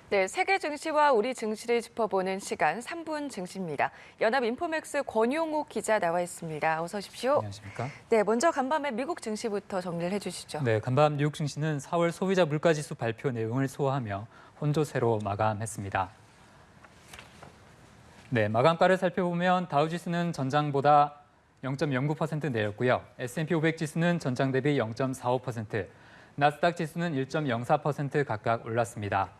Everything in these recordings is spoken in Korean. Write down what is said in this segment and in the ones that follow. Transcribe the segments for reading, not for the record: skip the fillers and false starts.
네, 세계 증시와 우리 증시를 짚어보는 시간 3분 증시입니다. 연합인포맥스 권용욱 기자 나와 있습니다. 어서 오십시오. 안녕하십니까? 네, 먼저 간밤에 미국 증시부터 정리를 해주시죠. 네, 간밤 뉴욕 증시는 4월 소비자 물가지수 발표 내용을 소화하며 혼조세로 마감했습니다. 네, 마감가를 살펴보면 다우지수는 전장보다 0.09% 내렸고요. S&P 500 지수는 전장 대비 0.45%, 나스닥 지수는 1.04% 각각 올랐습니다.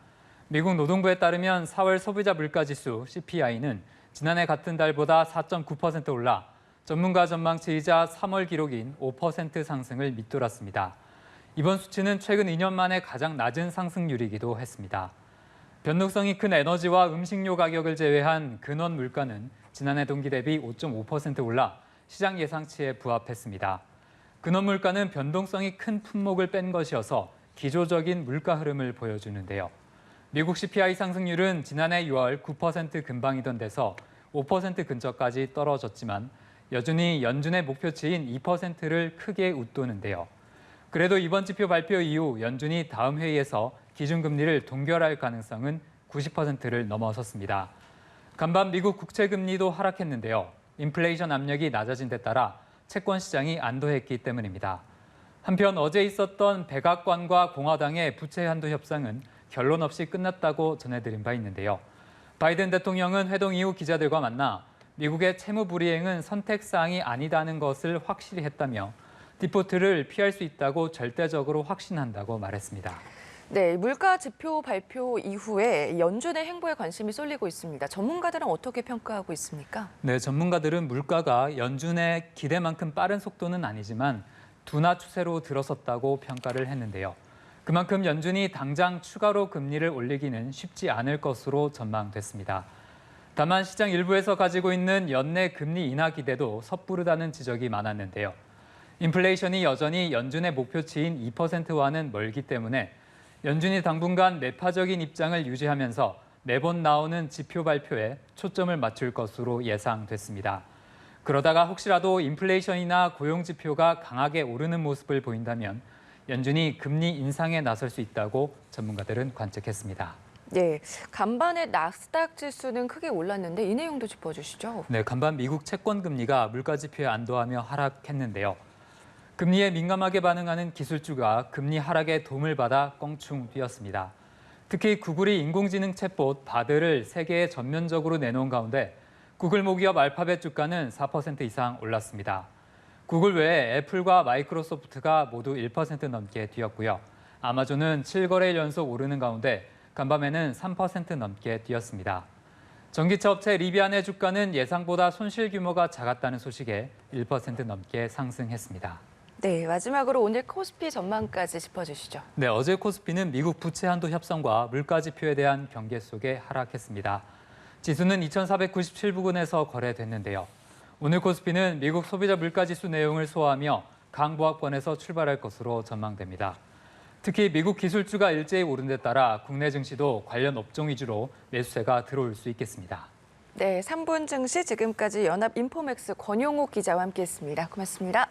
미국 노동부에 따르면 4월 소비자 물가지수 CPI는 지난해 같은 달보다 4.9% 올라 전문가 전망치이자 3월 기록인 5% 상승을 밑돌았습니다. 이번 수치는 최근 2년 만에 가장 낮은 상승률이기도 했습니다. 변동성이 큰 에너지와 음식료 가격을 제외한 근원 물가는 지난해 동기 대비 5.5% 올라 시장 예상치에 부합했습니다. 근원 물가는 변동성이 큰 품목을 뺀 것이어서 기조적인 물가 흐름을 보여주는데요. 미국 CPI 상승률은 지난해 6월 9% 근방이던 데서 5% 근처까지 떨어졌지만 여전히 연준의 목표치인 2%를 크게 웃도는데요. 그래도 이번 지표 발표 이후 연준이 다음 회의에서 기준금리를 동결할 가능성은 90%를 넘어섰습니다. 간밤 미국 국채금리도 하락했는데요. 인플레이션 압력이 낮아진 데 따라 채권 시장이 안도했기 때문입니다. 한편 어제 있었던 백악관과 공화당의 부채 한도 협상은 결론 없이 끝났다고 전해드린 바 있는데요. 바이든 대통령은 회동 이후 기자들과 만나 미국의 채무 불이행은 선택사항이 아니다는 것을 확실히 했다며 디포트를 피할 수 있다고 절대적으로 확신한다고 말했습니다. 네, 물가 지표 발표 이후에 연준의 행보에 관심이 쏠리고 있습니다. 전문가들은 어떻게 평가하고 있습니까? 네, 전문가들은 물가가 연준의 기대만큼 빠른 속도는 아니지만 둔화 추세로 들어섰다고 평가를 했는데요. 그만큼 연준이 당장 추가로 금리를 올리기는 쉽지 않을 것으로 전망됐습니다. 다만 시장 일부에서 가지고 있는 연내 금리 인하 기대도 섣부르다는 지적이 많았는데요. 인플레이션이 여전히 연준의 목표치인 2%와는 멀기 때문에 연준이 당분간 매파적인 입장을 유지하면서 매번 나오는 지표 발표에 초점을 맞출 것으로 예상됐습니다. 그러다가 혹시라도 인플레이션이나 고용 지표가 강하게 오르는 모습을 보인다면 연준이 금리 인상에 나설 수 있다고 전문가들은 관측했습니다. 네, 간밤에 나스닥 지수는 크게 올랐는데 이 내용도 짚어주시죠. 네, 간밤 미국 채권 금리가 물가 지표에 안도하며 하락했는데요. 금리에 민감하게 반응하는 기술주가 금리 하락에 도움을 받아 껑충 뛰었습니다. 특히 구글이 인공지능 챗봇 바드를 세계에 전면적으로 내놓은 가운데 구글 모기업 알파벳 주가는 4% 이상 올랐습니다. 구글 외에 애플과 마이크로소프트가 모두 1% 넘게 뛰었고요. 아마존은 7거래일 연속 오르는 가운데 간밤에는 3% 넘게 뛰었습니다. 전기차 업체 리비안의 주가는 예상보다 손실 규모가 작았다는 소식에 1% 넘게 상승했습니다. 네, 마지막으로 오늘 코스피 전망까지 짚어주시죠. 네, 어제 코스피는 미국 부채 한도 협상과 물가 지표에 대한 경계 속에 하락했습니다. 지수는 2,497부근에서 거래됐는데요. 오늘 코스피는 미국 소비자 물가지수 내용을 소화하며 강보합권에서 출발할 것으로 전망됩니다. 특히 미국 기술주가 일제히 오른 데 따라 국내 증시도 관련 업종 위주로 매수세가 들어올 수 있겠습니다. 네, 3분 증시 지금까지 연합인포맥스 권용욱 기자와 함께했습니다. 고맙습니다.